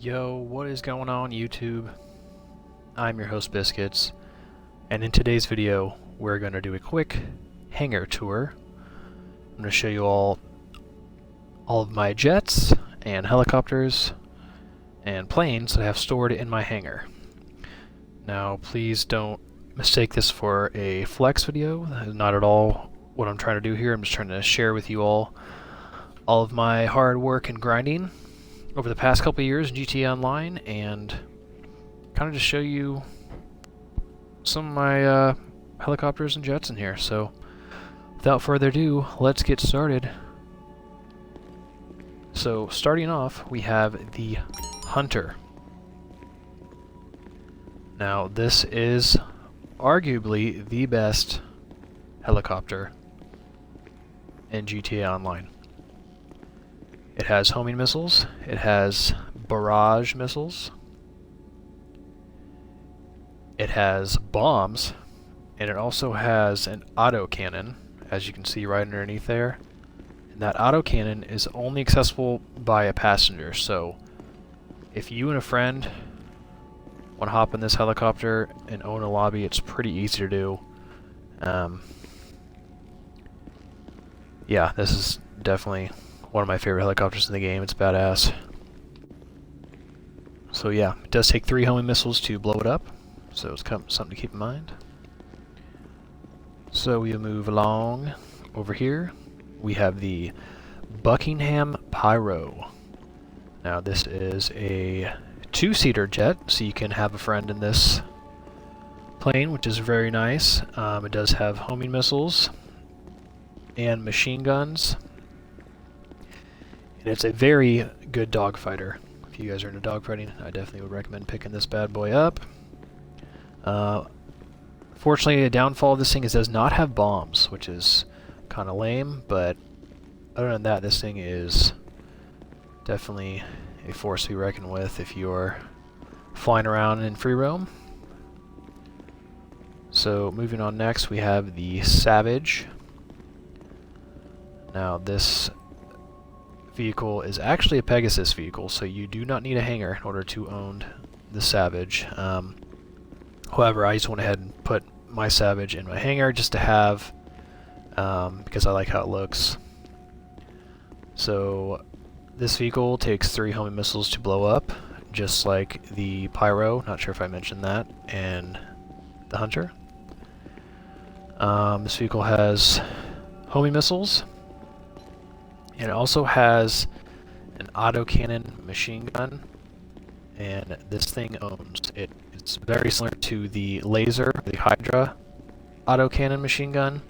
Yo, what is going on YouTube? I'm your host Biscuits, and in today's video we're going to do a quick hangar tour. I'm going to show you all of my jets and helicopters and planes that I have stored in my hangar. Now please don't mistake this for a flex video. That is not at all what I'm trying to do here. I'm just trying to share with you all of my hard work and grinding over the past couple of years in GTA Online, and kind of just show you some of my helicopters and jets in here. So without further ado, let's get started. So starting off, we have the Hunter. Now this is arguably the best helicopter in GTA Online. It has homing missiles, it has barrage missiles, it has bombs, and it also has an autocannon, as you can see right underneath there. And that autocannon is only accessible by a passenger, so if you and a friend want to hop in this helicopter and own a lobby, it's pretty easy to do. Yeah, this is definitely one of my favorite helicopters in the game. It's badass. So yeah, it does take 3 homing missiles to blow it up, so it's something to keep in mind. So we'll move along over here. We have the Buckingham Pyro. Now this is a 2-seater jet, so you can have a friend in this plane, which is very nice. It does have homing missiles and machine guns. And it's a very good dogfighter. If you guys are into dogfighting, I definitely would recommend picking this bad boy up. Fortunately, a downfall of this thing is it does not have bombs, which is kind of lame, but other than that, this thing is definitely a force to be reckoned with if you're flying around in free roam. So moving on next, we have the Savage. Now this vehicle is actually a Pegasus vehicle, so you do not need a hangar in order to own the Savage. However, I just went ahead and put my Savage in my hangar just to have, because I like how it looks. So this vehicle takes 3 homing missiles to blow up, just like the Pyro, not sure if I mentioned that, and the Hunter. This vehicle has homing missiles, and it also has an autocannon machine gun, and this thing owns it. It's very similar to the Laser, the Hydra autocannon machine gun.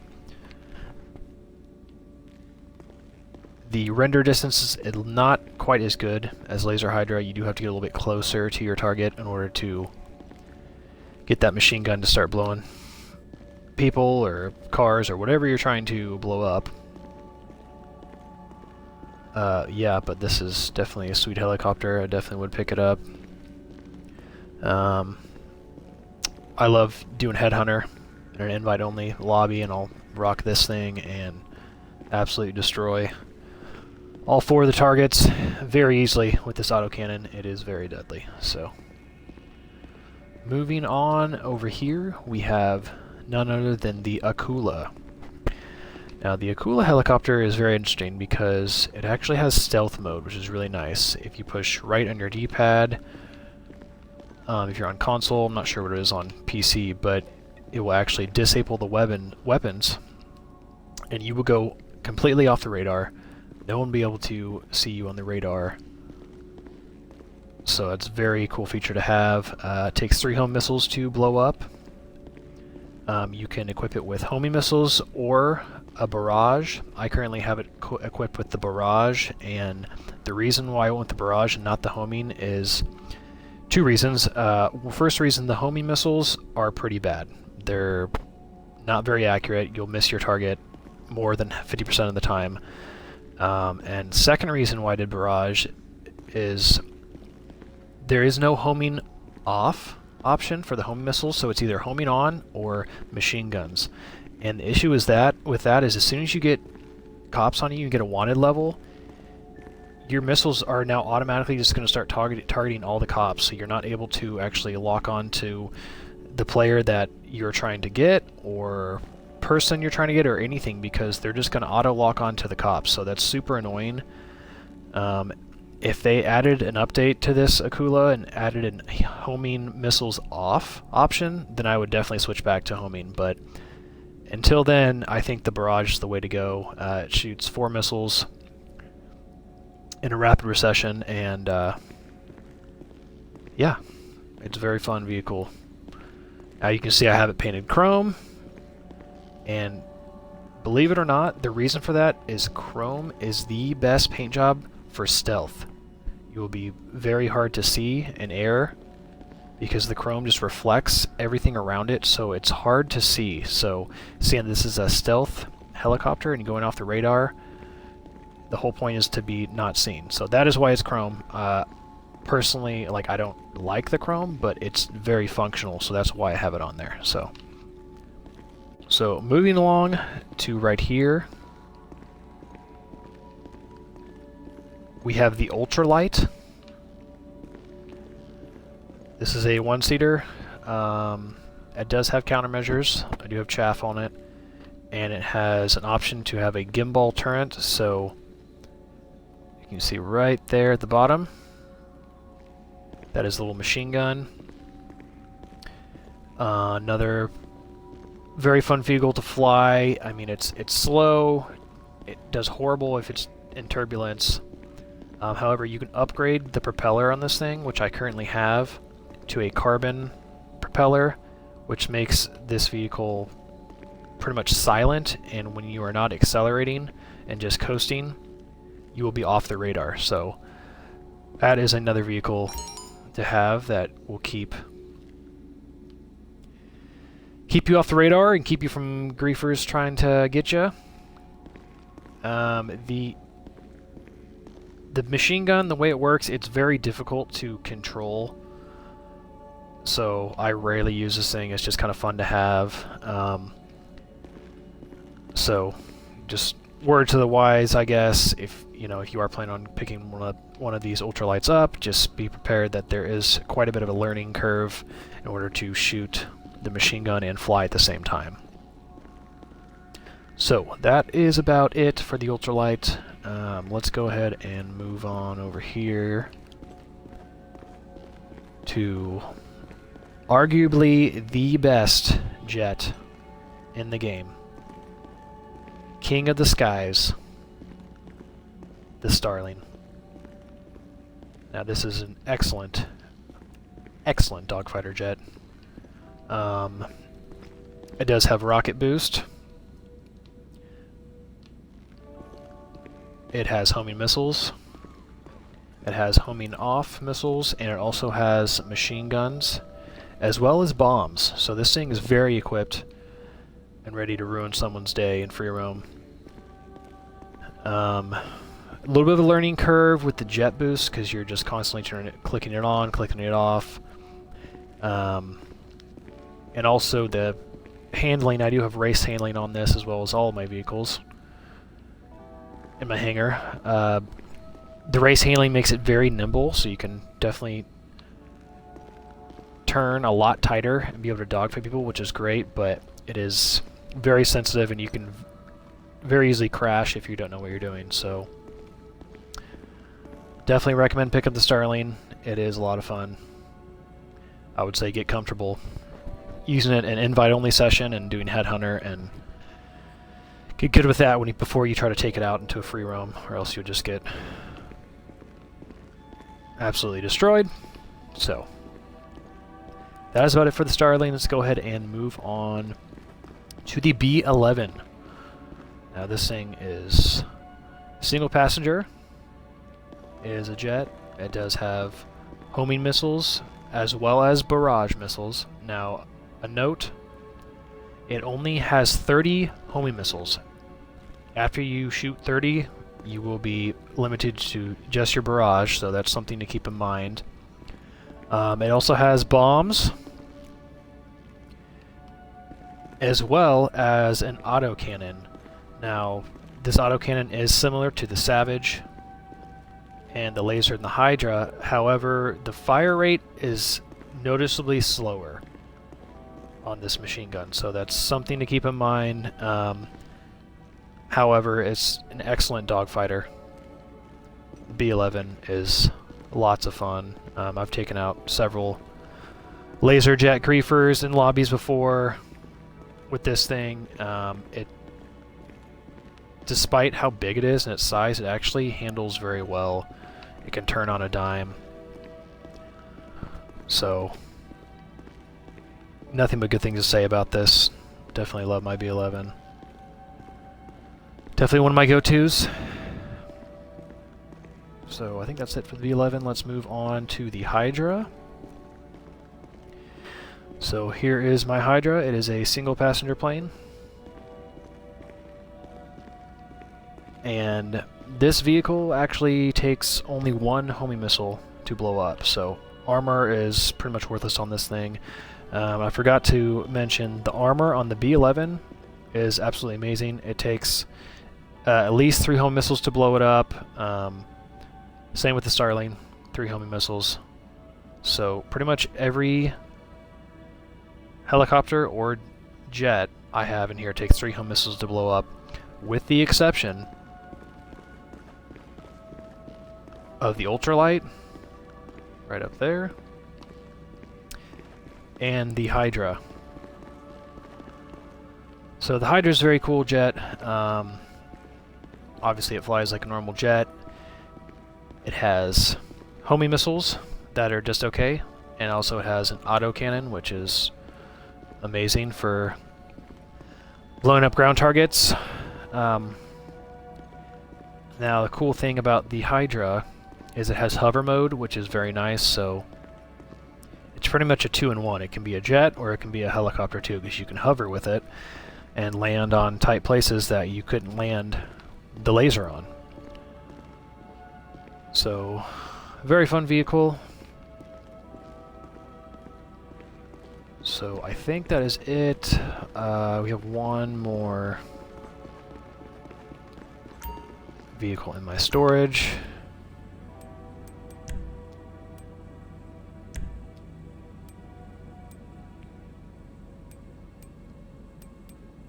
The render distance is not quite as good as Laser Hydra. You do have to get a little bit closer to your target in order to get that machine gun to start blowing people or cars or whatever you're trying to blow up. Yeah, but this is definitely a sweet helicopter. I definitely would pick it up. I love doing Headhunter in an invite-only lobby, and I'll rock this thing and absolutely destroy all 4 of the targets very easily with this autocannon. It is very deadly. So, moving on over here, we have none other than the Akula. Now the Akula helicopter is very interesting because it actually has stealth mode, which is really nice. If you push right on your D-pad, if you're on console, I'm not sure what it is on PC, but it will actually disable the weapons, and you will go completely off the radar. No one will be able to see you on the radar. So it's a very cool feature to have. It takes 3 home missiles to blow up. You can equip it with homing missiles or a barrage. I currently have it equipped with the barrage, and the reason why I went with the barrage and not the homing is 2 reasons. First reason, the homing missiles are pretty bad. They're not very accurate. You'll miss your target more than 50% of the time. And second reason why I did barrage is there is no homing off option for the homing missiles, so it's either homing on or machine guns. And the issue is that with that is as soon as you get cops on you, you get a wanted level, your missiles are now automatically just going to start targeting all the cops, so you're not able to actually lock on to the player that you're trying to get, or person you're trying to get, or anything, because they're just going to auto lock on to the cops. So that's super annoying. If they added an update to this Akula and added a homing missiles off option, then I would definitely switch back to homing. But until then, I think the barrage is the way to go. It shoots 4 missiles in a rapid recession, and yeah, it's a very fun vehicle. Now you can see I have it painted chrome, and believe it or not, the reason for that is chrome is the best paint job for stealth. You will be very hard to see in air because the chrome just reflects everything around it, so it's hard to see. So seeing this is a stealth helicopter and going off the radar, the whole point is to be not seen. So that is why it's chrome. Personally, like, I don't like the chrome, but it's very functional, so that's why I have it on there. So moving along to right here, we have the ultralight. This is a one-seater. It does have countermeasures. I do have chaff on it, and it has an option to have a gimbal turret. So you can see right there at the bottom, that is the little machine gun. Another very fun vehicle to fly. I mean, it's slow. It does horrible if it's in turbulence. However, you can upgrade the propeller on this thing, which I currently have, to a carbon propeller, which makes this vehicle pretty much silent, and when you are not accelerating and just coasting, you will be off the radar. So that is another vehicle to have that will keep you off the radar and keep you from griefers trying to get you. The machine gun, the way it works, it's very difficult to control. So I rarely use this thing. It's just kind of fun to have. So just word to the wise, I guess. If you are planning on picking one of these ultralights up, just be prepared that there is quite a bit of a learning curve in order to shoot the machine gun and fly at the same time. So that is about it for the ultralight. Let's go ahead and move on over here to arguably the best jet in the game. King of the skies, the Starling. Now this is an excellent dogfighter jet. It does have rocket boost. It has homing missiles. It has homing off missiles, and it also has machine guns, as well as bombs. So this thing is very equipped and ready to ruin someone's day in free roam. A little bit of a learning curve with the jet boost, because you're just constantly clicking it on, clicking it off. And also the handling, I do have race handling on this as well as all of my vehicles in my hangar. The race handling makes it very nimble, so you can definitely turn a lot tighter and be able to dogfight people, which is great, but it is very sensitive and you can very easily crash if you don't know what you're doing. So definitely recommend pick up the Starling. It is a lot of fun. I would say get comfortable using it in invite-only session and doing Headhunter, and get good with that before you try to take it out into a free roam, or else you'll just get absolutely destroyed. So that is about it for the Starling. Let's go ahead and move on to the B-11. Now this thing is single passenger. It is a jet. It does have homing missiles as well as barrage missiles. Now, a note, it only has 30 homing missiles. After you shoot 30, you will be limited to just your barrage, so that's something to keep in mind. It also has bombs, as well as an autocannon. Now, this autocannon is similar to the Savage, and the laser and the Hydra. However, the fire rate is noticeably slower on this machine gun, so that's something to keep in mind. However, it's an excellent dogfighter. B11 is lots of fun. I've taken out several laser jet griefers in lobbies before with this thing. Despite how big it is and its size, it actually handles very well. It can turn on a dime. So, nothing but good things to say about this. Definitely love my B11. Definitely one of my go-tos. So I think that's it for the B11. Let's move on to the Hydra. So here is my Hydra. It is a single passenger plane. And this vehicle actually takes only one homing missile to blow up, so armor is pretty much worthless on this thing. I forgot to mention the armor on the B11 is absolutely amazing. It takes at least 3 homing missiles to blow it up. Same with the Starling, 3 homing missiles. So pretty much every helicopter or jet I have in here takes 3 homing missiles to blow up, with the exception of the ultralight, right up there, and the Hydra. So the Hydra is a very cool jet. Obviously it flies like a normal jet. It has homing missiles that are just okay, and also it has an autocannon, which is amazing for blowing up ground targets. Now the cool thing about the Hydra is it has hover mode, which is very nice, so it's pretty much a 2-in-1. It can be a jet or it can be a helicopter too, because you can hover with it and land on tight places that you couldn't land the laser on. So, very fun vehicle. So I think that is it. We have one more vehicle in my storage.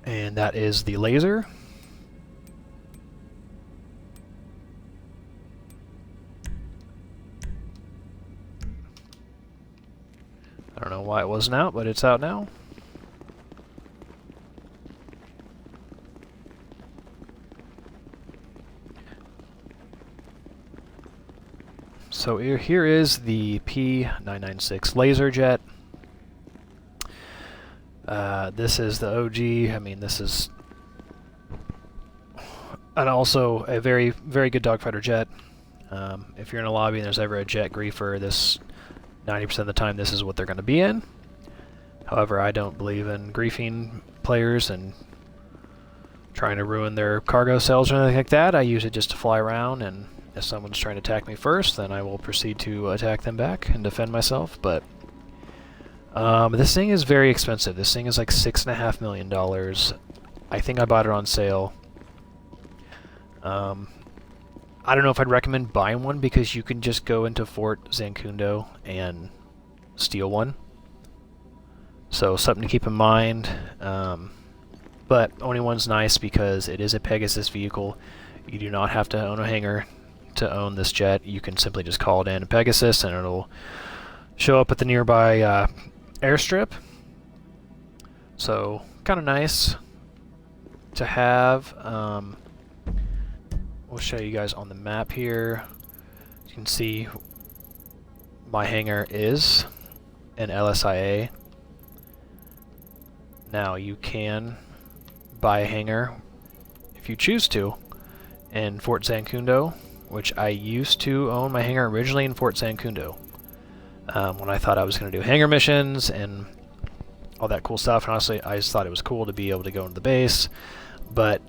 And that is the laser. I don't know why it wasn't out, but it's out now. So here is the P996 laser jet. This is the OG. I mean, this is and also a very, very good dogfighter jet. If you're in a lobby and there's ever a jet griefer, this 90% of the time this is what they're going to be in. However, I don't believe in griefing players and trying to ruin their cargo cells or anything like that. I use it just to fly around, and if someone's trying to attack me first, then I will proceed to attack them back and defend myself. But this thing is very expensive. This thing is like $6.5 million. I think I bought it on sale. I don't know if I'd recommend buying one, because you can just go into Fort Zancudo and steal one. So something to keep in mind. But owning one's nice because it is a Pegasus vehicle. You do not have to own a hangar to own this jet. You can simply just call it in a Pegasus and it'll show up at the nearby airstrip. So kind of nice to have. We'll show you guys on the map here. You can see my hangar is an LSIA. Now you can buy a hangar if you choose to in Fort Zancudo, which I used to own my hangar originally in Fort Zancudo. When I thought I was going to do hangar missions and all that cool stuff, and honestly I just thought it was cool to be able to go into the base. But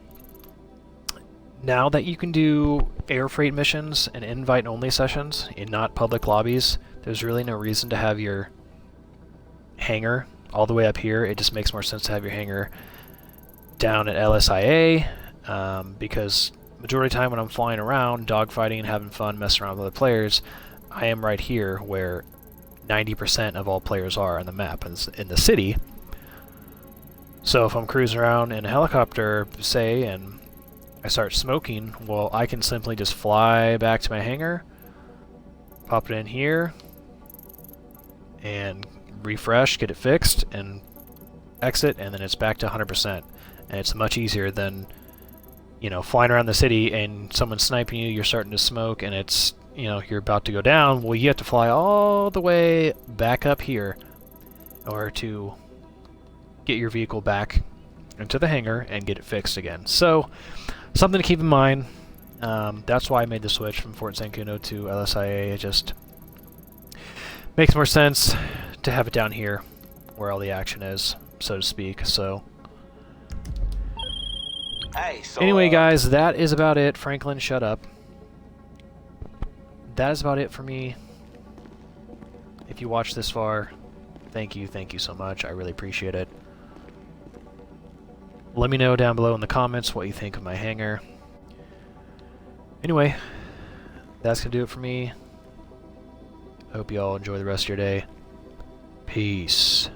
now that you can do air freight missions and invite-only sessions in not public lobbies, there's really no reason to have your hangar all the way up here. It just makes more sense to have your hangar down at LSIA, because majority of the time when I'm flying around, dogfighting and having fun, messing around with other players, I am right here where 90% of all players are on the map in the city. So if I'm cruising around in a helicopter, say, and I start smoking, well, I can simply just fly back to my hangar, pop it in here, and refresh, get it fixed, and exit, and then it's back to 100%. And it's much easier than, you know, flying around the city and someone's sniping you, you're starting to smoke, and it's, you know, you're about to go down. Well, you have to fly all the way back up here in order to get your vehicle back into the hangar and get it fixed again. So, something to keep in mind. That's why I made the switch from Fort Zancudo to LSIA. It just makes more sense to have it down here where all the action is, so to speak. So, Hey, so anyway, guys, that is about it. Franklin, shut up. That is about it for me. If you watched this far, thank you so much. I really appreciate it. Let me know down below in the comments what you think of my hangar. Anyway, that's going to do it for me. I hope you all enjoy the rest of your day. Peace.